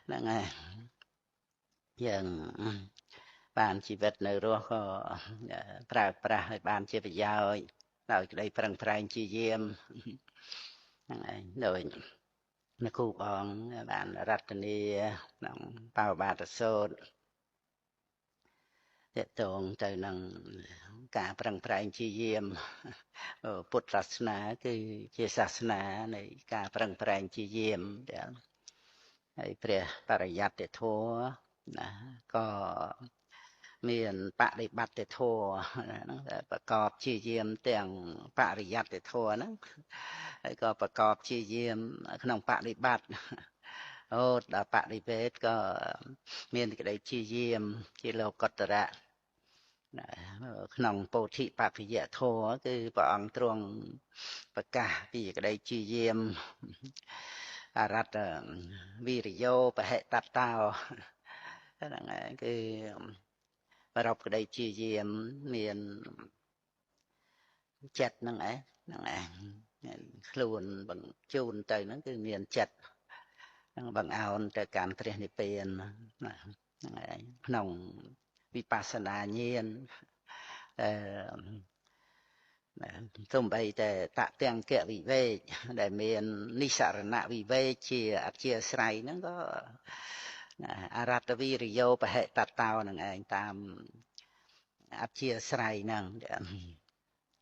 ហ្នឹងហើយយើងបានជីវិតនៅរស់ក៏ប្រើប្រាស់ឲ្យបានជាប្រយោជន៍ដោយក្តីប្រឹងប្រែងជាយាមហ្នឹងហើយដោយអ្នកគ្រូបងបានរតនាក្នុងបបបាទសូត្រតកតងទៅនឹងការប្រឹងប្រែងជាយាមពុទ្ធសាសនាគឺជាសាសនានៃការប្រឹងប្រែងជាយាមហើយព្រះបរិយត្តិធម៌ណាក៏មានបដិបត្តិធម៌ហ្នឹងប្រកបជាយាមទាំងបរិយត្តិធម៌ហ្នឹងហើយក៏ប្រកបជាយាមក្នុងបដិបត្តិអូដល់បដិវេទក៏មានក្តីជាយាមជាលោកុត្តរៈក្នុងពោធិបព្វយធម៌គឺព្រះអង្គទ្រង់ប្រកាសពីក្តីជាយាមអរតវិរិយោបហិតតោហ្នឹងហើយគឺប្ររពក្តីជាយាមមានចិត្តហ្នឹងឯងហ្នឹងឯងខ្លួនបញ្ជូនទៅហ្នឹងគឺមានចិត្តហ្នឹងបង្អោនទៅកាន់ព្រះនិព្វានហ្នឹងឯងក្នុងវិបស្សនាញាណសំបីតែតទាំងកវិវេកដែលមាននិសរណវិវេកជាអធិស្រ័យហ្នឹងក៏អរតវិរិយោបហិតតោនឹងឯងតាមអធិស្រ័យហ្នឹង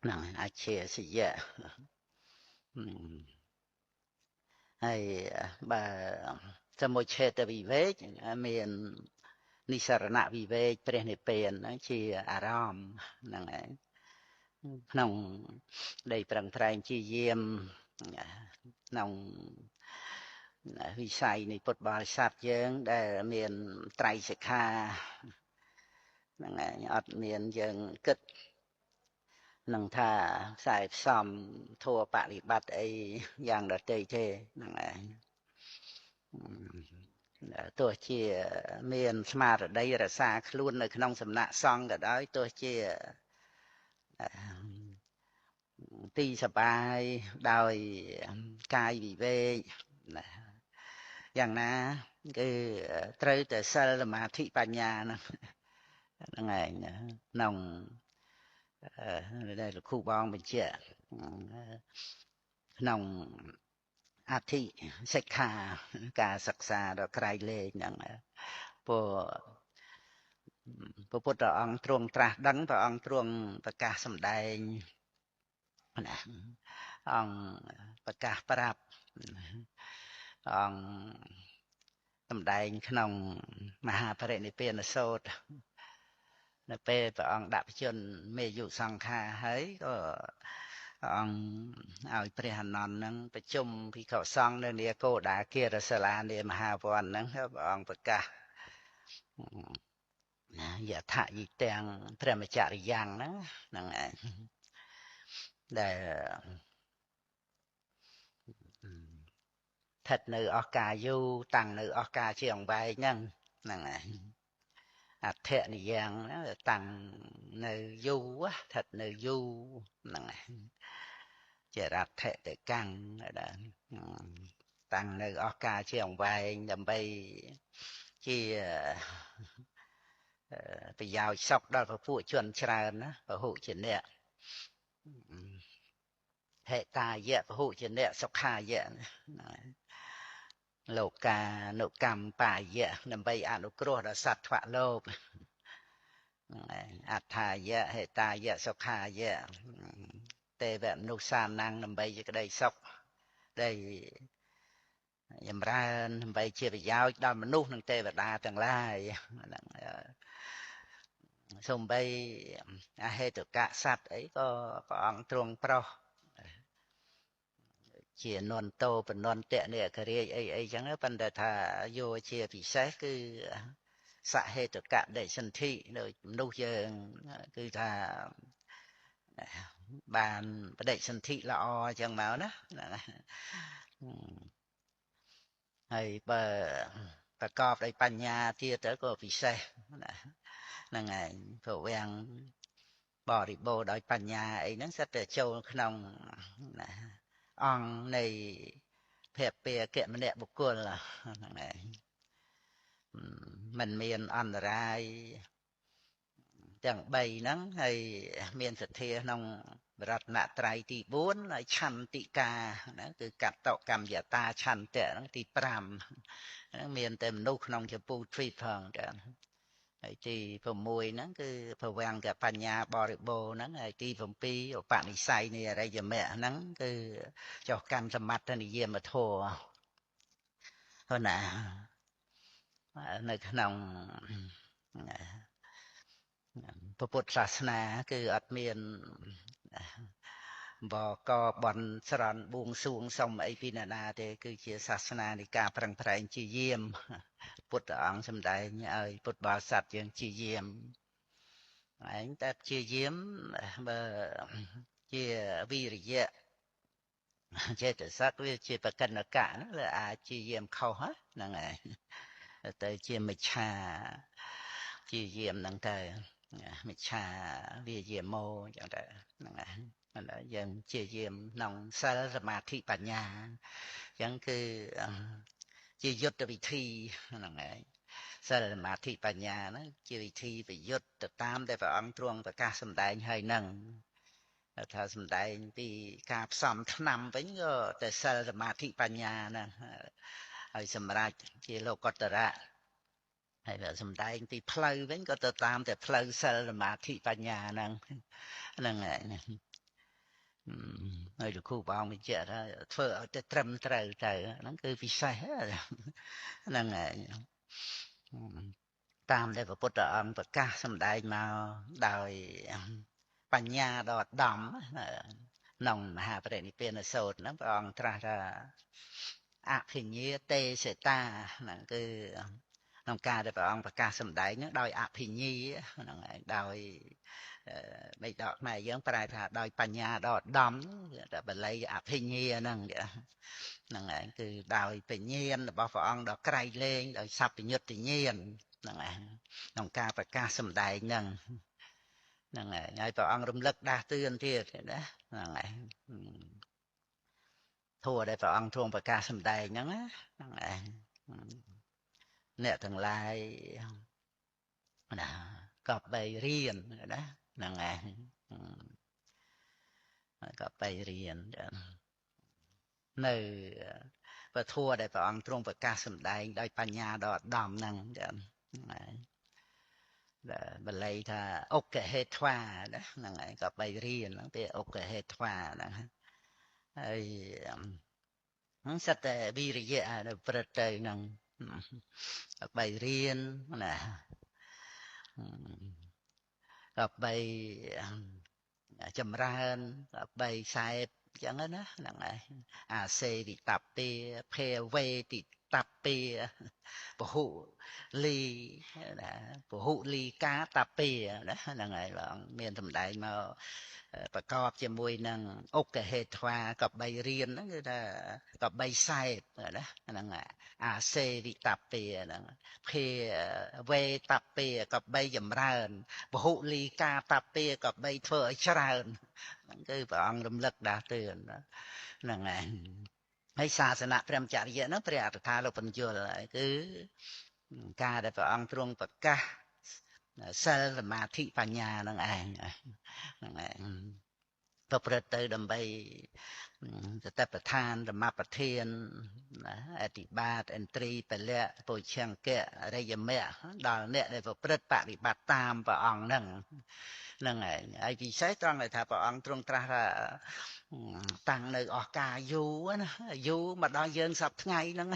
ហ្នឹងអធិសយៈហើយបើសមុច្ឆេតវិវេកមាននិសរណវិវេកព្រះនិព្វានហ្នឹងជាអារម្មណ៍ហ្នឹងឯងក្នុងដីប្រឹងប្រែងជាយាមក្នុងវិស័យនៃពុទ្ធបរិស័ទយើងដែលមានត្រៃសិក្ខាហ្នឹងឯងអត់មានយើងគិតនឹងថាខ្សែផ្សំធัวបរិបត្តិអីយ៉ាងដទៃទេហ្នឹងឯងទោះជាមានស្មារតីរក្សាខ្លួននៅក្នុងសំណាក់សង្ឃក៏ដោយទោះជាទីសបាយដោយកាយវិវេកយ៉ាងណាគឺត្រូវតែសិលសមាធិបញ្ញាហ្នឹងឯងក្នុងដែលលោកគ្រូបងបញ្ជាក់ក្នុងអធិសិក្ខាការសិក្សាដល់ក្រៃលែងហ្នឹងព្រោះព្រះពុទ្ធអង្គទ្រង់ត្រាស់ដឹងព្រះអង្គទ្រង់ប្រកាសសម្ដែងណាអង្គប្រកាសប្រាប់អង្គសម្ដែងក្នុងមហាបរិនិព្វានសូត្រនៅពេលព្រះអង្គដាក់បញ្ជនមេយុសង្ខារហើយក៏ព្រះអង្គឲ្យព្រះអានន្ទហ្នឹងប្រជុំភិក្ខុសង្ឃនៅនាគោដាគារសាលានាមហាវ័នហ្នឹងព្រះអង្គប្រកាសយថាយិទាំងព្រមចរិយ៉ាងហ្នឹងឯងដែលស្ថិតនៅអស់កាលយូរតាំងនៅអស់កាលជាអង្វែងហ្នឹងឯងអធិនិយ៉ាងតាំងនៅយូរស្ថិតនៅយូរហ្នឹងឯងជារដ្ឋតិកាំងតាំងនៅអស់កាលជាអង្វែងដើម្បីជាប្រយោជន៍សុខដល់ពពួកជនច្រើនណាពហុជាអ្នកហេតាយៈពហុជាអ្នកសុខាយៈលោកានុកម្មបាយៈដើម្បីអនុគ្រោះដល់សត្វធ្វៈលោកអត្ថាយៈហេតាយៈសុខាយៈទេវមនុស្សសានំដើម្បីជាក្តីសុខដែលចម្រើនដើម្បីជាប្រយោជន៍ដល់មនុស្សនិងទេវតាទាំងឡាយសូម្បីអហេតុកៈសត្វអីក៏ព្រះអង្គទ្រង់ប្រោសជានន្តោបនន្តៈនិករាជអីចឹងប៉ុន្តែថាយកជាពិសេសគឺសហេតុកៈដេសន្ធិដូចមនុស្សយើងគឺថាបានបដិសន្ធិល្អចឹងមកណាហើយបើប្រកបដោយបញ្ញាទៀតទៅក៏ពិសេសហ្នឹងឯងព្រោះវាំងបរិបូរដោយបញ្ញាអីហ្នឹងសិតតែចូលក្នុងអង្គនៃភពពាកមនៈបុគ្គលហ្នឹងឯង មិនមានអន្តរាយទាំង3ហ្នឹងហើយមានសទ្ធាក្នុងរតនត្រ័យទី4ហើយឆន្តិកាណាគឺកតកម្មយតាឆន្ទៈហ្នឹងទី5ហ្នឹងមានតែមនុស្សក្នុងចម្ពោះទ្វីបផងចាហើយទី6ហ្នឹងគឺភវង្គបញ្ញាបរិបូរហ្នឹងហើយទី7ឧបនិស្ស័យនៃអរិយមគ្គហ្នឹងគឺចុះកម្មសមត្ថនិយមធម៌ហ្នឹងណានៅក្នុងពុទ្ធសាសនាគឺអត់មានបកបន់ស្រន់បួងសួងសុំអីពីណានាទេគឺជាសាសនានៃការប្រឹងប្រែងជាយាមពុទ្ធអង្គសម្ដែងឲ្យពុទ្ធបរិស័ទយើងជាយាមឯងតែជាយាមបើជាវិរិយៈចេតសិកវាជាបកិណកៈវាអាចជាយាមខុសហ្នឹងហើយទៅជាមិច្ឆាជាយាមហ្នឹងទៅមិច្ឆាវាយាមោអញ្ចឹងទៅហ្នឹងហើយយើងជាយាមក្នុងសិលសមាធិបញ្ញាអញ្ចឹងគឺជាយុទ្ធវិធីហ្នឹងហើយសិលសមាធិបញ្ញាហ្នឹងជាវិធីប្រយុទ្ធទៅតាមដែលព្រះអង្គទ្រង់ប្រកាសសម្ដែងហើយហ្នឹងថាសម្ដែងពីការផ្សំថ្នាំវិញក៏តែសិលសមាធិបញ្ញាហ្នឹងហើយសម្រាប់ជាលោកុត្តរៈហើយសម្ដែងពីផ្លូវវិញក៏ទៅតាមតែផ្លូវសិលសមាធិបញ្ញាហ្នឹងហើយហើយលោកគ្រូបងបញ្ជាក់ថាធ្វើឲ្យទៅត្រឹមត្រូវទៅហ្នឹងគឺពិសេសហ្នឹងហើយតាមដែលព្រះពុទ្ធអង្គប្រកាសសម្ដែងមកដោយបញ្ញាដ៏ឧត្តមក្នុងមហាបរិនិព្វានសូត្រហ្នឹងព្រះអង្គត្រាស់ថាអភិញ្ញាទេសេតាហ្នឹងគឺក្នុងការដែលព្រះអង្គប្រកាសសម្ដែងហ្នឹងដោយអភិញ្ញាហ្នឹងហើយដោយបេដកខ្មែរយើងប្រែថាដោយបញ្ញាដ៏ឧត្តមតែបាលីអភិញ្ញាហ្នឹងហ្នឹងហើយគឺដោយបញ្ញារបស់ព្រះអង្គដ៏ក្រៃលែងដោយសព្វញ្ញុតញ្ញាណហ្នឹងហើយក្នុងការប្រកាសសម្ដែងហ្នឹងហ្នឹងហើយព្រះអង្គរំលឹកដាស់តឿនទៀតណាហ្នឹងហើយធัวដែលព្រះអង្គទ្រង់ប្រកាសសម្ដែងហ្នឹងហ្នឹងហើយអ្នកទាំងឡាយណាក៏បីរៀនណាហ្នឹងហើយក៏បីរៀននៅពធัวដែលព្រះអង្គទ្រង់ប្រកាសសម្ដែងដោយបញ្ញាដ៏ឧត្តមហ្នឹងចឹងហើយបាលីថាអុកហេត្វាណាហ្នឹងហើយក៏បីរៀនហ្នឹងពេលអុកហេត្វាហ្នឹងហើយហ្នឹងសិតតែវិរិយៈនៅព្រឹត្តទៅហ្នឹងបីរៀនណាក៏បីចម្រើនក៏បីខ្សែបអញ្ចឹងណាហ្នឹងហើយអាសេវិតពេភេវេតិតពេពហុលីណាពហុលីកាតពេណាហ្នឹងហើយឡងមានសម្ដែងមកប្រកបជាមួយនឹងអុកហេត្វាក៏បីរៀនហ្នឹងគឺថាក៏បីខ្សែបណាហ្នឹងអាសេវិតពេហ្នឹងភេវេតពេក៏បីចម្រើនពហុលីកាតពេក៏បីធ្វើឲ្យច្រើនហ្នឹងគឺព្រះអង្គរំលឹកដាស់តឿនហ្នឹងហើយសាសនាព្រមចរិយហ្នឹងព្រះអត្តថាលោកបញ្យលគឺការដែលព្រះអង្គទ្រង់ប្រកាសសិលសមាធិបញ្ញាហ្នឹងឯងហ្នឹងឯងប្រព្រឹត្តទៅដើម្បីសតិប្បដ្ឋានធម្មប្រធានអធិបាទឥន្ទ្រីពលៈពុជ្ជង្គៈអរិយមគ្គដល់អ្នកដែលប្រព្រឹត្តបប្រតិបត្តិតាមព្រះអង្គហ្នឹងហ្នឹងឯងហើយពិសេសត្រង់ដែលថាព្រះអង្គទ្រង់ត្រាស់ថាតាំងនៅអស់កាលយូរណាយូរមកដល់យើងសប្ថ្ងៃហ្នឹង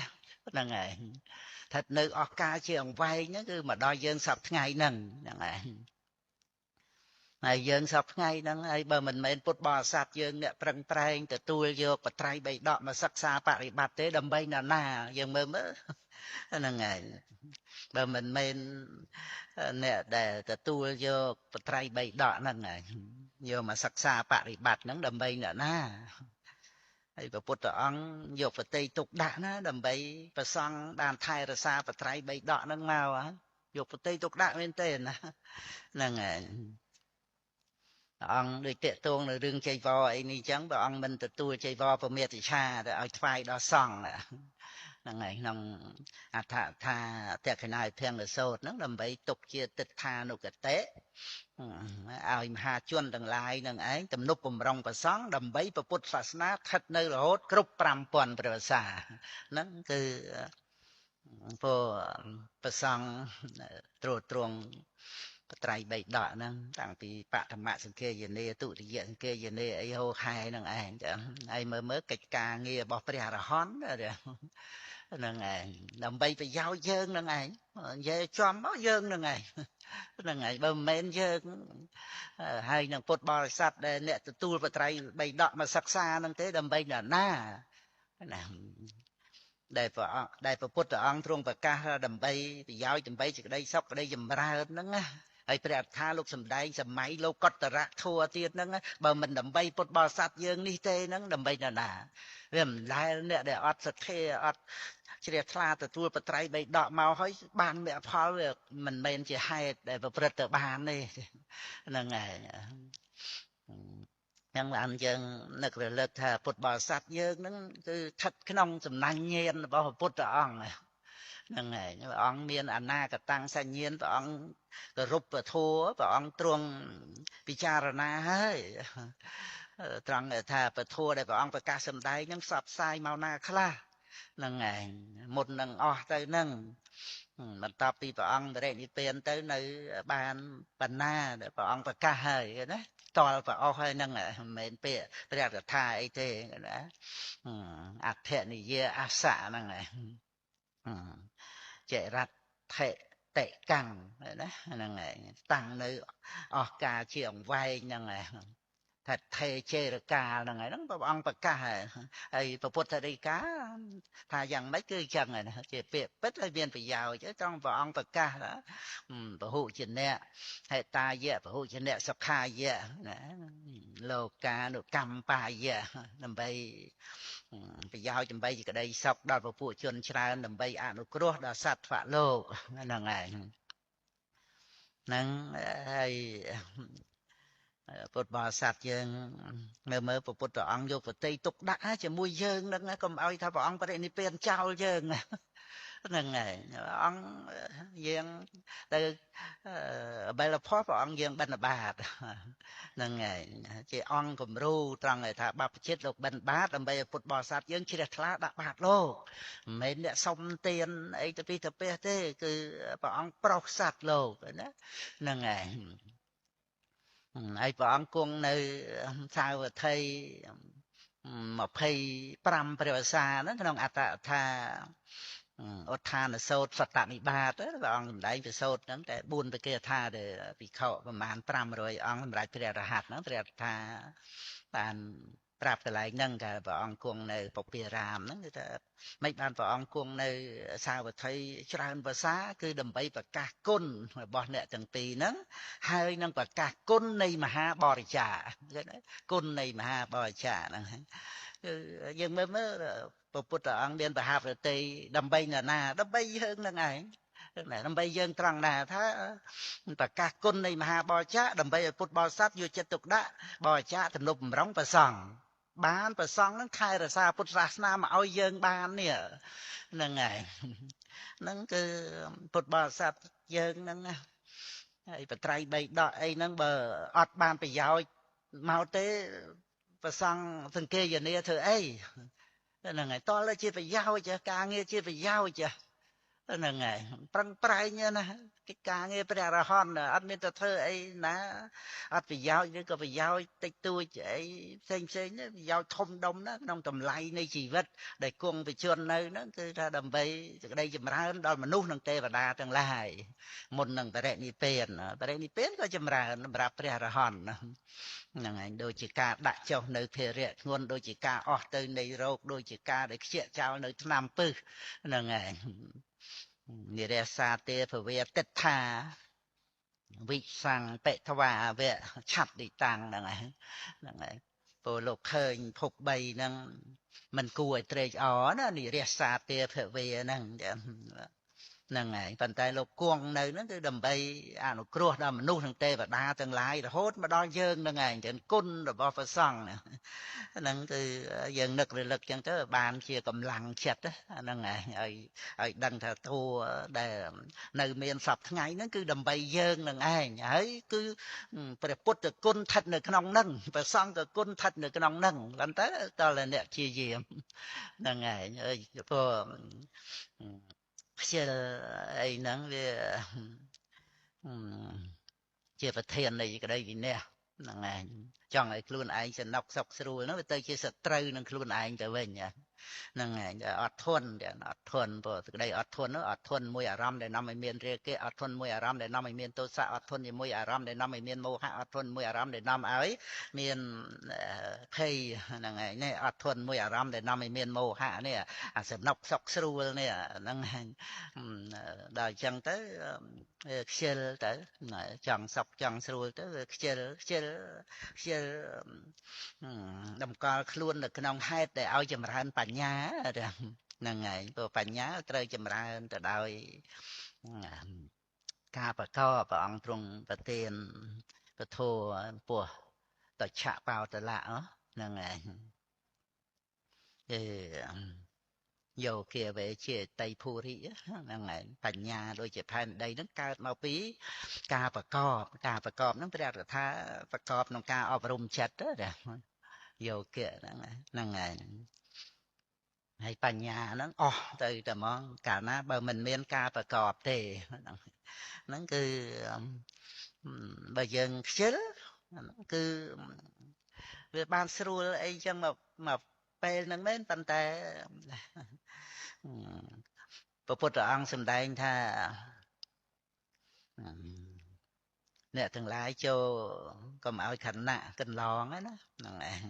ហ្នឹងឯងថានៅអស់កាលជាអង្វែងហ្នឹងគឺមកដល់យើងសប្ថ្ងៃហ្នឹងហ្នឹងឯងហើយយើងសប្ថ្ងៃហ្នឹងហើយបើមិនមែនពុទ្ធបរិស័ទយើងអ្នកប្រឹងប្រែងទទួលយកបត្រៃបីដកមកសិក្សាបរិបត្តិទេដើម្បីណានាយើងមើលហ្នឹងឯងបើមិនមែនអ្នកដែលទទួលយកបត្រៃបីដកហ្នឹងឯងយកមកសិក្សាបរិបត្តិហ្នឹងដើម្បីណានាហើយព្រះពុទ្ធអង្គយកបតីទុកដាក់ណាដើម្បីប្រសង់បានថែរក្សាបត្រៃបីដកហ្នឹងមកយកបតីទុកដាក់មែនទេណាហ្នឹងឯងព្រះអង្គដូចតេតងនៅរឿងចៃវរអីនេះអញ្ចឹងព្រះអង្គមិនទទួលចៃវរពមេតិឆាទៅឲ្យថ្វាយដល់សង្ឃ ហ្នឹងហើយក្នុងអដ្ឋថាតក្កិណាភិង្គសោតហ្នឹងដើម្បីទុកជាទិដ្ឋានុគតិឲ្យមហាជនទាំងឡាយនឹងឯងទំនុកបំរុងប្រសង់ដើម្បីពុទ្ធសាសនាស្ថិតនៅរហូតគ្រប់5000ព្រះវស្សាហ្នឹងគឺព្រោះប្រសង់ត្រួតត្រងបត្រៃបីដកហ្នឹងតាំងពីបឋមសង្ឃាយនាទុតិយសង្ឃាយនាអីហោខែហ្នឹងឯងចឹងហើយមើលកិច្ចការងាររបស់ព្រះអរហន្តហ្នឹងឯងដើម្បីប្រយោជន៍យើងហ្នឹងឯងនិយាយចំមកយើងហ្នឹងឯងហ្នឹងហើយបើមិនមែនយើងហើយនឹងពុទ្ធបរិស័ទដែលអ្នកទទួលបត្រៃបីដកមកសិក្សាហ្នឹងទេដើម្បីណាណាដែលព្រះពុទ្ធអង្គទ្រង់ប្រកាសដើម្បីប្រយោជន៍ដើម្បីសេចក្តីសុខក្តីចម្រើនហ្នឹងណាហើយព្រះអត្ថាលោកសំដែងសម័យលោកកតរៈធัวទៀតហ្នឹងបើមិនដើម្បីពុទ្ធបរិស័ទយើងនេះទេហ្នឹងដើម្បីណាណាវាមិនដែលអ្នកដែលអត់សទ្ធាអត់ជ្រះថ្លាទទួលបត្រៃបីដកមកហើយបានមគ្គផលវាមិនមែនជាហេតុដែលប្រព្រឹត្តទៅបានទេហ្នឹងហើយយ៉ាងបានយើងនឹករលឹកថាពុទ្ធបរិស័ទយើងហ្នឹងគឺស្ថិតក្នុងសំណាញ់ញាណរបស់ព្រះពុទ្ធអង្គហ្នឹងហើយព្រះអង្គមានអនាគតាំងសញ្ញាណព្រះអង្គគោរពពធัวព្រះអង្គទ្រង់ពិចារណាហើយត្រង់ថាពធัวដែលព្រះអង្គប្រកាសសម្ដែងហ្នឹងផ្សព្វផ្សាយមកណាខ្លះហ្នឹងឯងមុននឹងអស់ទៅហ្នឹងបន្ទាប់ពីព្រះអង្គបរិនិព្វានទៅនៅបានបណ្ណាដែលព្រះអង្គប្រកាសហើយណាតលប្រអស់ហើយហ្នឹងមិនមែនពាក្យព្រះកថាអីទេណាអធនិយាអសៈហ្នឹងឯងចេរតថេតិកាំងណាហ្នឹងឯងតាំងនៅអស់ការជាអង្វែងហ្នឹងឯងថាថេជេរកាលហ្នឹងព្រះអង្គប្រកាសហើយព្រះពុទ្ធដីកាថាយ៉ាងម៉េចគឺចឹងណាជាពាក្យពិតហើយមានប្រយោជន៍ត្រង់ព្រះអង្គប្រកាសពហុជនៈហេតាយៈពហុជនៈសុខាយៈណាលោកានុកម្មបាយៈដើម្បីប្រយោជន៍ដើម្បីជាក្តីសុខដល់ពពួកជនច្រើនដើម្បីអនុគ្រោះដល់សត្វវលោកហ្នឹងឯងហ្នឹងហើយពុទ្ធបរិស័ទយើងមើលព្រះពុទ្ធអង្គយកប្រតិទុកដាក់ជាមួយយើងហ្នឹងកុំឲ្យថាព្រះអង្គបរិនិព្វានចោលយើងហ្នឹងហើយព្រះអង្គយើងទៅអបិលផុសព្រះអង្គយើងបិណ្ឌបាតហ្នឹងហើយជាអង្គគំរូត្រង់ថាបព្វជិតលោកបិណ្ឌបាតដើម្បីឲ្យពុទ្ធបរិស័ទយើងជ្រះថ្លាដាក់បាតលោកមិនមែនអ្នកសុំទានអីទៅពីទៅទេគឺព្រះអង្គប្រោសសัตว์លោកណាហ្នឹងហើយហើយព្រះអង្គគង់នៅសាវត្ថី25ព្រះវស្សាហ្នឹងក្នុងអត្តថាឧទ្ធានសោតសតនិបាតព្រះអង្គសម្ដែងពិសោតហ្នឹងតែ4ប្រកាថាទៅភិក្ខុប្រមាណ500អង្គសម្រាប់ព្រះរហ័តហ្នឹងព្រះថាបានប្រាប់កន្លែងហ្នឹងថាព្រះអង្គគង់នៅពុពារាមហ្នឹងគឺថាមិនបានព្រះអង្គគង់នៅសាវត្ថីច្រើនភាសាគឺដើម្បីប្រកាសគុណរបស់អ្នកទាំងពីរហ្នឹងហើយនឹងប្រកាសគុណនៃមហាបរិច្ចាគុណនៃមហាបរិច្ចាហ្នឹងគឺយើងមើលព្រះពុទ្ធអង្គមានបហាប្រតិដើម្បីណាដើម្បីយើងហ្នឹងឯងដើម្បីយើងត្រង់ណាថាប្រកាសគុណនៃមហាបរិច្ចាដើម្បីឲ្យពុទ្ធបរិស័ទយកចិត្តទុកដាក់បរិច្ចាទំនុកបំរុងប្រសង់បានប្រសង់ហ្នឹងថែរក្សាពុទ្ធសាសនាមកឲ្យយើងបាននេះហ្នឹងហើយហ្នឹងគឺពុទ្ធបរិស័ទយើងហ្នឹងណាហើយបត្រៃបីដកអីហ្នឹងបើអត់បានប្រយោជន៍មកទេប្រសង់សង្ឃេយនាធ្វើអីហ្នឹងហើយតើជាប្រយោជន៍ការងារជាប្រយោជន៍ហ្នឹងហើយប្រឹងប្រែងណាកិច្ចការងារព្រះអរហន្តអត់មានទៅធ្វើអីណាអត់ប្រយោជន៍ឬក៏ប្រយោជន៍តិចតួចអីផ្សេងប្រយោជន៍ធំដុំណាក្នុងតម្លៃនៃជីវិតដែលគង់វិជននៅហ្នឹងគឺថាដើម្បីសេចក្តីចម្រើនដល់មនុស្សនិងទេវតាទាំងឡាយមុននឹងបរិនិព្វានក៏ចម្រើនសម្រាប់ព្រះអរហន្តហ្នឹងហើយដូចជាការដាក់ចុះនៅភារៈធ្ងន់ដូចជាការអស់ទៅនៃរោគដូចជាការដែលខ្ជិះចោលនៅថ្នាំពឹសហ្នឹងហើយនិរសាទេភវេតិដ្ឋាវិសង្បិថ្វាវៈឆាត់ឌីតាំងហ្នឹងហើយពលលោកឃើញភព3ហ្នឹងមិនគួរឲ្យត្រេកអរណានិរសាទេភវេហ្នឹង ហ្នឹងហើយប៉ុន្តែលោកគង់នៅហ្នឹងគឺដើម្បីអនុគ្រោះដល់មនុស្សទាំងទេវតាទាំងឡាយរហូតមកដល់យើងហ្នឹងឯងទាំងគុណរបស់ព្រះសង្ឃហ្នឹងគឺយើងនឹករលឹកចឹងទៅបានជាកម្លាំងចិត្តហ្នឹងឯងឲ្យដឹងថាធัวដែលនៅមានសពថ្ងៃហ្នឹងគឺដើម្បីយើងនឹងឯងហើយគឺព្រះពុទ្ធគុណស្ថិតនៅក្នុងហ្នឹងព្រះសង្ឃក៏គុណស្ថិតនៅក្នុងហ្នឹងប៉ុន្តែតើអ្នកជាយាមហ្នឹងឯងព្រោះខ្ជិលអីហ្នឹងវាជាប្រធាននៃក្តីវិន័យហ្នឹងឯងចង់ឲ្យខ្លួនឯងសំណុកសុខស្រួលហ្នឹងវាទៅជាសត្រូវនឹងខ្លួនឯងទៅវិញហ្នឹងឯងអត់ធន់អត់ធន់ព្រោះសេចក្តីអត់ធន់នោះអត់ធន់មួយអារម្មណ៍ដែលនាំឲ្យមានរាគៈអត់ធន់មួយអារម្មណ៍ដែលនាំឲ្យមានទោសៈអត់ធន់ជាមួយអារម្មណ៍ដែលនាំឲ្យមានមោហៈអត់ធន់មួយអារម្មណ៍ដែលនាំឲ្យមានភ័យហ្នឹងឯងនេះអត់ធន់មួយអារម្មណ៍ដែលនាំឲ្យមានមោហៈនេះអាសំណុកសុខស្រួលនេះហ្នឹងឯងដល់អញ្ចឹងទៅខ្ជិលទៅចង់សុខចង់ស្រួលទៅខ្ជិលតម្កល់ខ្លួននៅក្នុងហេតុដែលឲ្យចម្រើនបញ្ញាហ្នឹងហើយព្រោះបញ្ញាត្រូវចម្រើនទៅដោយការបកកព្រះអង្គទ្រង់ប្រទានពធពោះតច្ឆបោតលៈហ្នឹងហើយយោគាវេជាតៃភូរិហ្នឹងហើយបញ្ញាដូចជាផែនដីហ្នឹងកើតមកពីការប្រកបហ្នឹងព្រះអរថាប្រកបក្នុងការអប់រំចិត្តយោគៈហ្នឹងហើយហើយបញ្ញាហ្នឹងអស់ទៅតែហ្មងកាលណាបើមិនមានការប្រកបទេហ្នឹងគឺបើយើងខ្ជិលគឺវាបានស្រួលអីចឹងមកពេលហ្នឹងមែនប៉ុន្តែព្រះពុទ្ធអង្គសម្ដែងថាអ្នកទាំងឡាយចូលកុំឲ្យខណៈកន្លងណាហ្នឹងឯង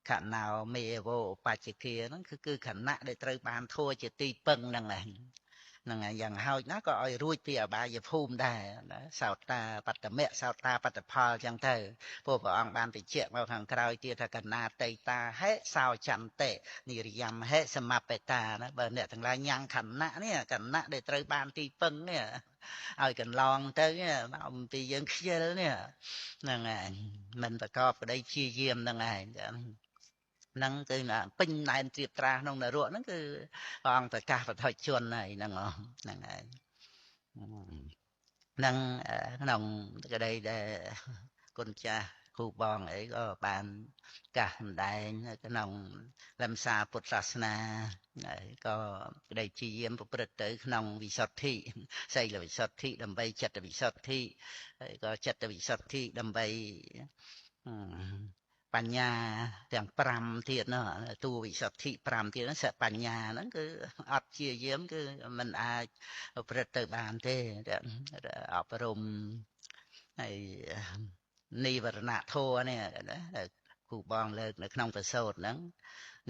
ខណោមេវោបច្ចគាហ្នឹងគឺខណៈដែលត្រូវបានធัวជាទីពឹងហ្នឹងឯងហ្នឹងហើយយ៉ាងហោចណាស់ក៏ឲ្យរួចពីអបាយភូមិដែរសោតាបត្តមៈសោតាបត្តផលចឹងទៅពួកព្រះអង្គបានបញ្ជាក់មកខាងក្រោយទៀតថាកណាតេតាហេសោចន្តិនិរិយមហេសមបេតាណាបើអ្នកទាំងឡាយញ៉ាំងខណៈនេះខណៈដែលត្រូវបានទីពឹងនេះឲ្យកន្លងទៅអំពីយើងខ្ជិលនេះហ្នឹងឯងមិនប្រកបក្តីជាយាមហ្នឹងឯងហ្នឹងគឺពេញណែនត្រៀបត្រាក្នុងនរកហ្នឹងគឺព្រះអង្គប្រកាសបឋិជនហើយហ្នឹងហ្នឹងហើយហ្នឹងក្នុងក្តីដែលគុណចាស់គ្រូបងអីក៏បានកាសសម្ដែងក្នុងលំសារពុទ្ធសាសនាហើយក៏ក្តីជាយាមប្រព្រឹត្តទៅក្នុងវិសុទ្ធិសីលវិសុទ្ធិដើម្បីចិត្តវិសុទ្ធិហើយក៏ចិត្តវិសុទ្ធិដើម្បីបញ្ញាទាំង5ទៀតនោះតួវិសុទ្ធិ5ទៀតហ្នឹងសបញ្ញាហ្នឹងគឺអត់ជាយាមគឺมันអាចប្រព្រឹត្តទៅបានទេអប់រំហើយនិវរណធម៌នេះគ្រូបងលើកនៅក្នុងប្រសូតហ្នឹង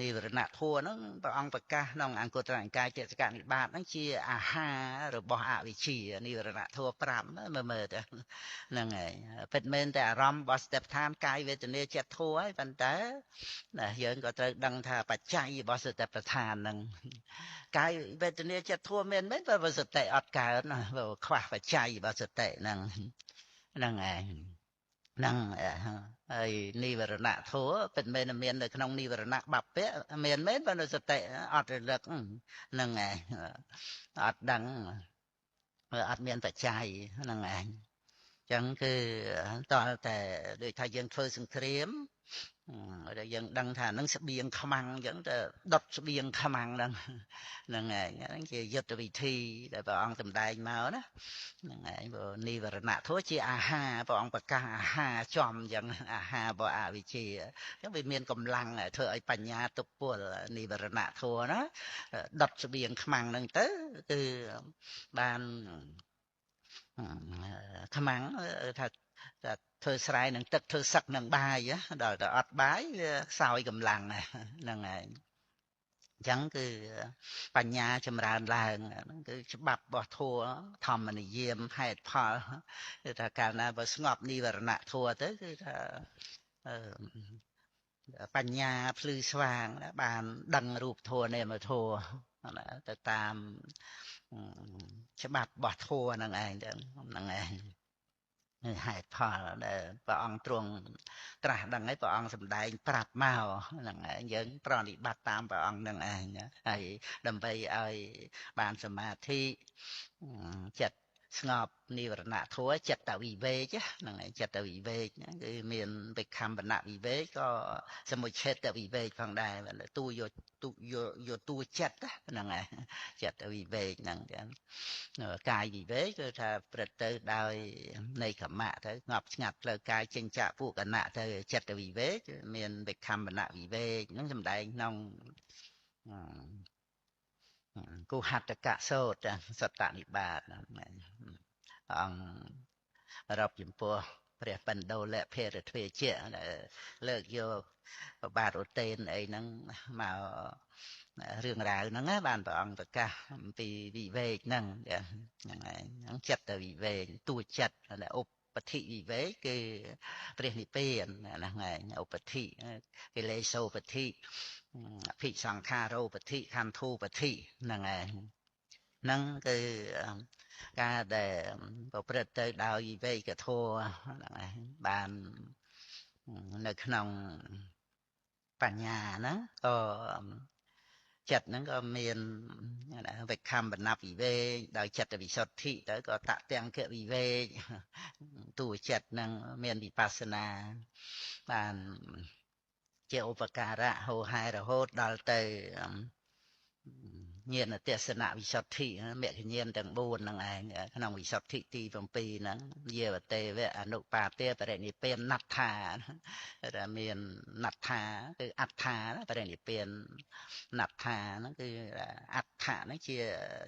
និវរណធម៌ហ្នឹងព្រះអង្គប្រកាសក្នុងអង្គត្រនិកាយចេតកនិបាតហ្នឹងជាអាហាររបស់អវិជ្ជានិវរណធម៌5មើលទៅហ្នឹងហើយពិតមែនតែអារម្មណ៍របស់ស្ទប់ឋានកាយវេទនាចិត្តធម៌ហើយប៉ុន្តែយើងក៏ត្រូវដឹងថាបច្ច័យរបស់សតិប្បដ្ឋានហ្នឹងកាយវេទនាចិត្តធម៌មែនបើសតិអត់កើតបើខ្វះបច្ច័យរបស់សតិហ្នឹងហ្នឹងឯងហ្នឹងហើយនិវរណធម៌ពិតមែនមាននៅក្នុងនិវរណបព្វមានមែនបើនៅសតិអត់រលឹកហ្នឹងឯងអត់ដឹងអត់មានបច្ច័យហ្នឹងឯងចឹងគឺតើតែដូចថាយើងធ្វើសង្គ្រាមដែលយើងដឹងថានឹងស្បៀងខ្មាំងអញ្ចឹងទៅដុតស្បៀងខ្មាំងហ្នឹងហ្នឹងជាយុទ្ធវិធីដែលព្រះអង្គសម្ដែងមកណាហ្នឹងហើយព្រោះនិវរណធម៌ជាអាហារព្រះអង្គប្រកាសអាហារចំអញ្ចឹងអាហាររបស់អវិជ្ជាអញ្ចឹងវាមានកម្លាំងធ្វើឲ្យបញ្ញាទប់ពលនិវរណធម៌ណាដុតស្បៀងខ្មាំងហ្នឹងទៅគឺបានខ្មាំងថាធ្វើស្រែនឹងទឹកធ្វើសឹកនឹងបាយដល់តែអត់បាយវាខ្សោយកម្លាំងហ្នឹងហើយអញ្ចឹងគឺបញ្ញាចម្រើនឡើងហ្នឹងគឺច្បាប់របស់ធัวធម្មនិយមហេតុផលគឺថាកាលណាបើស្ងប់និវរណធัวទៅគឺថាបញ្ញាភ្លឺស្វាងបានដឹងរូបធัวនាមធัวទៅតាម ច្បាប់របស់ធัวហ្នឹងឯងហ្នឹងឯងហេតុផលដែលព្រះអង្គទ្រង់ត្រាស់ដឹងហើយព្រះអង្គសម្ដែងប្រាប់មកហ្នឹងឯងយើងប្រតិបត្តិតាមព្រះអង្គហ្នឹងឯងហើយដើម្បីឲ្យបានសមាធិចិត្តស្ងប់និវរណៈធัวចិត្តវិវេកហ្នឹងឯងចិត្តវិវេកហ្នឹងគឺមានវិខម្បនវិវេកក៏សមុច្ឆេតវិវេកផងដែរទូយកតួចិត្តហ្នឹងឯងចិត្តវិវេកហ្នឹងចឹងកាយវិវេកគឺថាព្រឹត្តទៅដោយនៃកមៈទៅងាប់ស្ងាត់ផ្លូវកាយចេញចាកពួកគណៈទៅចិត្តវិវេកមានវិខម្បនវិវេកហ្នឹងសម្ដែងក្នុងគូហត្តកៈសូត្រសត្តនិបាតអង្គរាប់ចំពោះព្រះបណ្ដោលៈភេរទ្វេជៈលើកយកបាទឧទេនអីហ្នឹងមករឿងរ៉ាវហ្នឹងបានព្រះអង្គប្រកាសអំពីវិវេកហ្នឹងហ្នឹងហើយហ្នឹងចិត្តវិវេកតួចិត្តឧបតិវិវេកគឺព្រះនិព្វានហ្នឹងហើយឧបតិកិលេសោបតិអភិសង្ខារោបតិខន្ធូបតិហ្នឹងហើយហ្នឹងគឺការដែលប្រព្រឹត្តទៅដោយវិវេកធម៌ហ្នឹងហើយបាននៅក្នុងបញ្ញាហ្នឹងក៏ចិត្តហ្នឹងក៏មានវិខម្បនវិវេកដោយចិត្តវិសុទ្ធិទៅក៏តទាំងគវិវេកតួចិត្តហ្នឹងមានវិបស្សនាបានជាឧបការៈហោហែរហូតដល់ទៅញាណទេសនៈវិសុទ្ធិមគ្គញាណទាំង4ហ្នឹងឯងក្នុងវិសុទ្ធិទី7ហ្នឹងយាវតេវៈអនុបាទេបរិនិព្វានណត្ថាតែមានណត្ថាគឺអត្ថាបរិនិព្វានណត្ថាហ្នឹងគឺអត្ថាហ្នឹង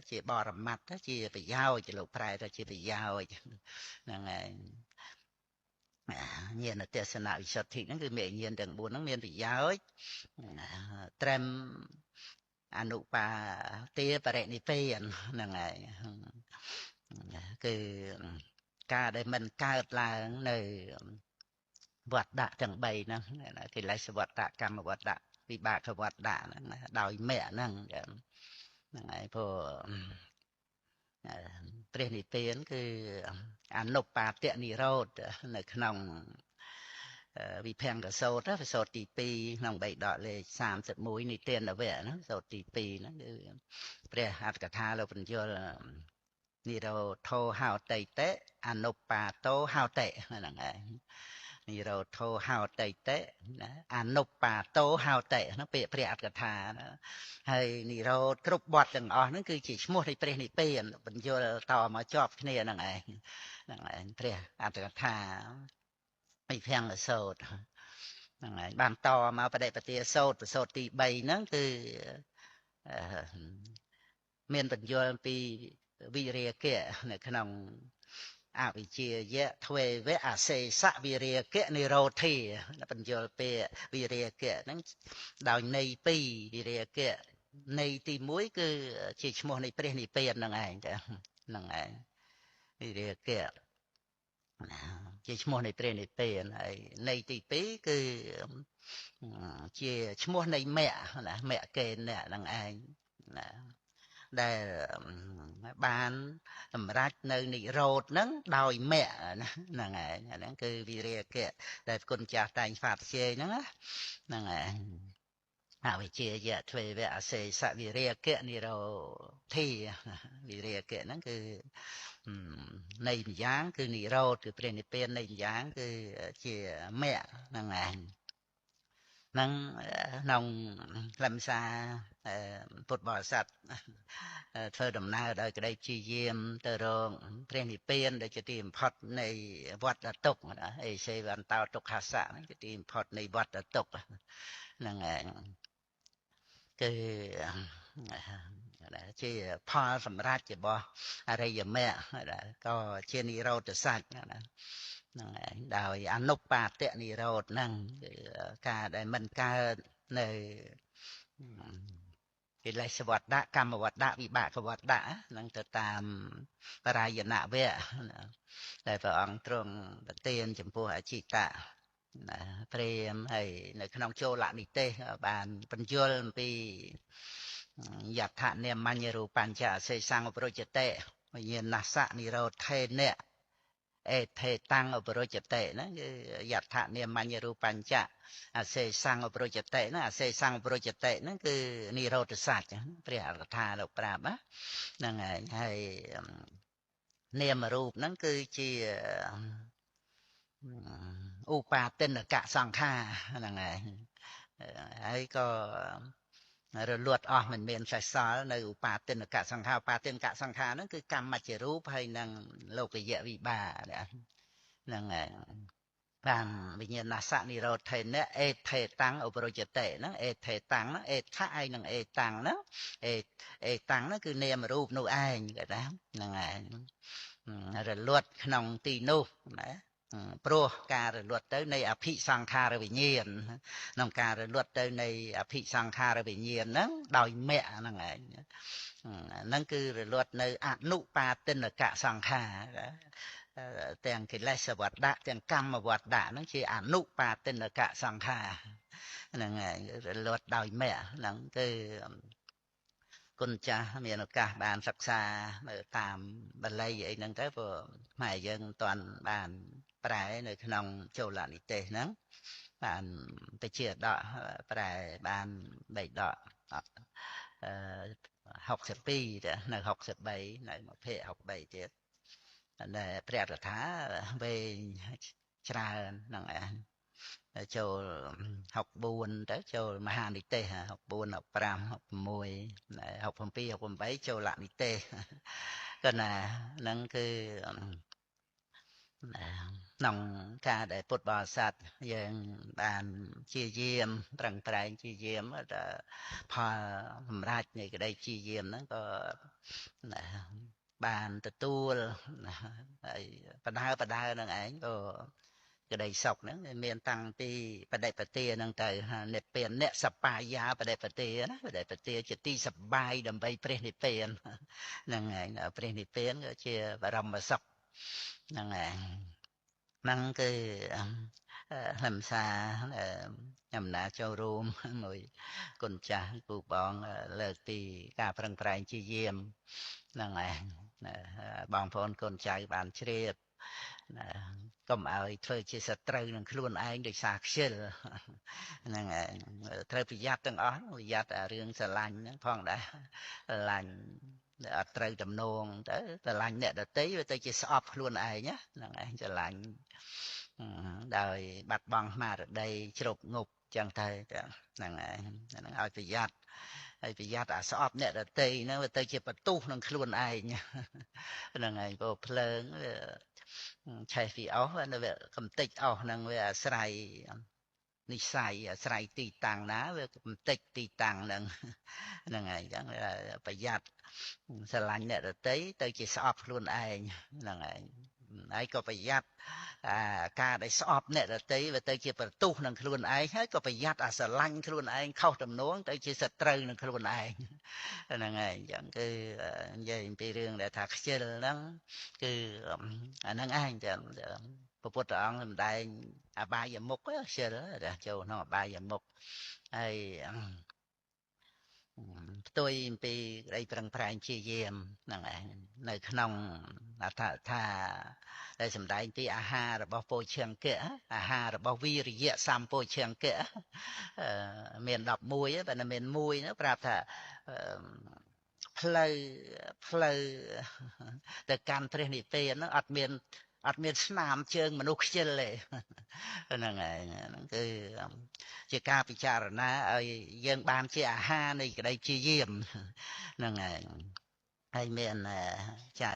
ជាបរមត្តជាប្រយោជន៍លោកប្រែទៅជាប្រយោជន៍ហ្នឹងឯងញាណទេសនៈវិសុទ្ធិហ្នឹងគឺមេញាណទាំង4ហ្នឹងមានប្រយោជន៍ត្រឹមអនុបាទាបរិនិព្វានហ្នឹងហើយគឺការដែលមិនកើតឡើងនៅវត្តដាក់ទាំង3ហ្នឹងកិលេសវត្តៈកម្មវត្តៈវិបាកវត្តៈហ្នឹងដោយមគ្គហ្នឹងហ្នឹងហើយព្រោះព្រះនិព្វានគឺអនុបាទនិរោធនៅក្នុងវិភង្គសោតសោតទី2ក្នុងបៃដកលេខ31និទានវៈហ្នឹងសោតទី2ហ្នឹងគឺព្រះអត្ថកថាលោកបញ្យលនិរោធោហោតិតេអនុបាទោហោតិហ្នឹងឯងនិរោធោហោតិតេអនុបាទោហោតិហ្នឹងពាក្យព្រះអត្ថកថាហើយនិរោធគ្រប់បទទាំងអស់ហ្នឹងគឺជាឈ្មោះនៃព្រះនិព្វានបញ្យលតមកជាប់គ្នាហ្នឹងឯងហ្នឹងឯងព្រះអត្ថកថាវិភង្គសោតហ្នឹងហើយបានតមកបដិបទាសោតប្រសោតទី3ហ្នឹងគឺមានបញ្យលពីវិរិយកៈនៅក្នុងអវិជ្ជាយៈទ្វេវៈអសេសៈវិរិយកៈនិរោធិបញ្យលពីវិរិយកៈហ្នឹងដោយន័យ2វិរិយកៈន័យទី1គឺជាឈ្មោះនៃព្រះនិព្វានហ្នឹងឯងចាហ្នឹងឯងវិរិយកៈជាឈ្មោះនៃព្រះនិព្វានហើយន័យទី2គឺជាឈ្មោះនៃមគ្គណាមគ្គគេណហ្នឹងឯងណាដែលបានសម្រេចនៅនិរោធហ្នឹងដោយមគ្គហ្នឹងឯងអាហ្នឹងគឺវិរិយកៈដែលគុណចាស់តែងហ្វាតជេហ្នឹងហ្នឹងឯងអវិជ្ជាយៈទ្វេវៈអសេសវិរិយកៈនិរោធិវិរិយកៈហ្នឹងគឺនៃម្យ៉ាងគឺនិរោធគឺព្រះនិព្វាននៃម្យ៉ាងគឺជាមគ្គហ្នឹងឯងហ្នឹងក្នុងខ្លឹមសារពុទ្ធបរិស័ទធ្វើដំណើរដោយក្តីព្យាយាមទៅរកព្រះនិព្វានដែលជាទីបំផុតនៃវត្តទុក្ខអេសេវន្តោទុក្ខសៈហ្នឹងជាទីបំផុតនៃវត្តទុក្ខហ្នឹងឯងគឺជាផលសម្រាប់របស់អរិយមគ្គក៏ជានិរោធសច្ចណាហ្នឹងឯងដោយអនុបាទនិរោធហ្នឹងគឺការដែលមិនកើតនៅកិលេសវត្តៈកម្មវត្តៈវិបាកវត្តៈហ្នឹងទៅតាមបរាយណវៈដែលព្រះអង្គទ្រង់ប្រទានចំពោះអចិតៈព្រាមហើយនៅក្នុងចូលនិទេសបានបញ្យលអំពី យថានិមញ្ញរូបញ្ចអសេសង្ឃប្រជតេវិញ្ញាណសៈនិរោធេនៈអេថេតាំងអបរជតេហ្នឹងគឺយថានិមញ្ញរូបញ្ចអសេសង្ឃអបរជតេហ្នឹងអសេសង្ឃអបរជតេហ្នឹងគឺនិរោធសច្ចព្រះអរថាលោកប្រាប់ហ្នឹងហើយនាមរូបហ្នឹងគឺជាឧបាទិនកសង្ខារហ្នឹងហើយក៏រលត់អស់មិនមានសេសសល់នៅឧបាទិនកសង្ខារឧបាទិនកសង្ខារហ្នឹងគឺកម្មច្ចរូបហើយនឹងលោកយៈវិបាកហ្នឹងហើយបានវិញ្ញាណសៈនិរោធេនៈអេថេតាំងឧបរជតេហ្នឹងអេថេតាំងហ្នឹងអេថៈឯងនឹងអេតាំងហ្នឹងអេតាំងហ្នឹងគឺនាមរូបនោះឯងគេថាហ្នឹងហើយរលត់ក្នុងទីនោះណាព្រោះការរលត់ទៅនៃអភិសង្ខារវិញ្ញាណក្នុងការរលត់ទៅនៃអភិសង្ខារវិញ្ញាណហ្នឹងដោយមគ្គហ្នឹងឯងហ្នឹងគឺរលត់នៅអនុបាទិនកសង្ខារទាំងកិលេសវត្តៈទាំងកម្មវត្តៈហ្នឹងជាអនុបាទិនកសង្ខារហ្នឹងឯងរលត់ដោយមគ្គហ្នឹងគឺគុណចាស់មានឱកាសបានសិក្សានៅតាមបាលីអីហ្នឹងទៅព្រោះម៉ែយើងមិនទាន់បានប្រែនៅក្នុងចូលនិទេសហ្នឹងបានទៅជាដកប្រែបាន3ដក62នៅ63នៅ23ទៀតតែព្រះរដ្ឋាវែងច្រើនហ្នឹងឯងចូល64ទៅចូលមហានិទេស64 65 66 67 68ចូលនិទេសក៏ណាហ្នឹងគឺក្នុងការដែលពុទ្ធបរិស័ទយើងបានជាយាមប្រឹងប្រែងជាយាមតែផលសម្រាប់នៃក្តីជាយាមហ្នឹងក៏បានទទួលហើយបដើនឹងឯងក៏ក្តីសុខហ្នឹងមានតាំងពីបដិបទាហ្នឹងទៅនិព្វានអ្នកសបាយាបដិបទាណាបដិបទាជាទីសបាយដើម្បីព្រះនិព្វានហ្នឹងឯងព្រះនិព្វានក៏ជាបរមសុខហ្នឹងឯងហ្នឹងគឺហិម្សាអំណាចចូលរួមមួយគុណចាស់ពូបងលើកពីការប្រឹងប្រែងជាយាមហ្នឹងឯងបងប្អូនកូនចៅបានជ្រាបកុំឲ្យធ្វើជាសត្រូវនឹងខ្លួនឯងដោយសារខ្ជិលហ្នឹងឯងត្រូវប្រយ័ត្នទាំងអស់ប្រយ័ត្នរឿងស្រឡាញ់ហ្នឹងផងដែរស្រឡាញ់អត់ត្រូវតំណងទៅស្រឡាញ់អ្នកដតីវាទៅជាស្អប់ខ្លួនឯងហ្នឹងឯងស្រឡាញ់ដោយបាត់បង់ស្មារតីជ្រប់ងប់ចឹងទៅហ្នឹងឯងហ្នឹងឲ្យប្រយ័ត្នហើយប្រយ័ត្នអាស្អប់អ្នកដតីហ្នឹងវាទៅជាបន្ទុះនឹងខ្លួនឯងហ្នឹងឯងព្រោះភ្លើងឆេះពីអស់នៅវាកំតិចអស់ហ្នឹងវាអាស្រ័យនិស័យអាស្រ័យទីតាំងណាវាកំតិចទីតាំងហ្នឹងហ្នឹងហើយអញ្ចឹងប្រយ័ត្នស្រឡាញ់អ្នកដតីទៅជាស្អប់ខ្លួនឯងហ្នឹងហើយហើយក៏ប្រយ័ត្នការដែលស្អប់អ្នកដតីវាទៅជាបន្ទុះនឹងខ្លួនឯងហើយក៏ប្រយ័ត្នស្រឡាញ់ខ្លួនឯងខុសទំនួងទៅជាសត្រូវនឹងខ្លួនឯងហ្នឹងហើយអញ្ចឹងគឺនិយាយអំពីរឿងដែលថាខ្ជិលហ្នឹងគឺអាហ្នឹងឯងចាំព្រះពុទ្ធអង្គសម្ដែងអបាយមុខខ្ជិលចូលក្នុងអបាយមុខហើយផ្ទុយអំពីក្តីប្រឹងប្រែងជាយាមហ្នឹងឯងនៅក្នុងអត្ថថាដែលសម្ដែងពីអាហាររបស់ពោឈង្គៈអាហាររបស់វីរិយៈសម្ពោឈង្គៈមាន11តែមាន1នោះប្រាប់ថាផ្លូវទៅកាន់ព្រះនិព្វាននោះអត់មានស្នាមជើងមនុស្សខ្ជិលទេហ្នឹងហើយហ្នឹងគឺជាការពិចារណាឲ្យយើងបានជាអាហារនៃក្តីជាយាមហ្នឹងហើយមានចា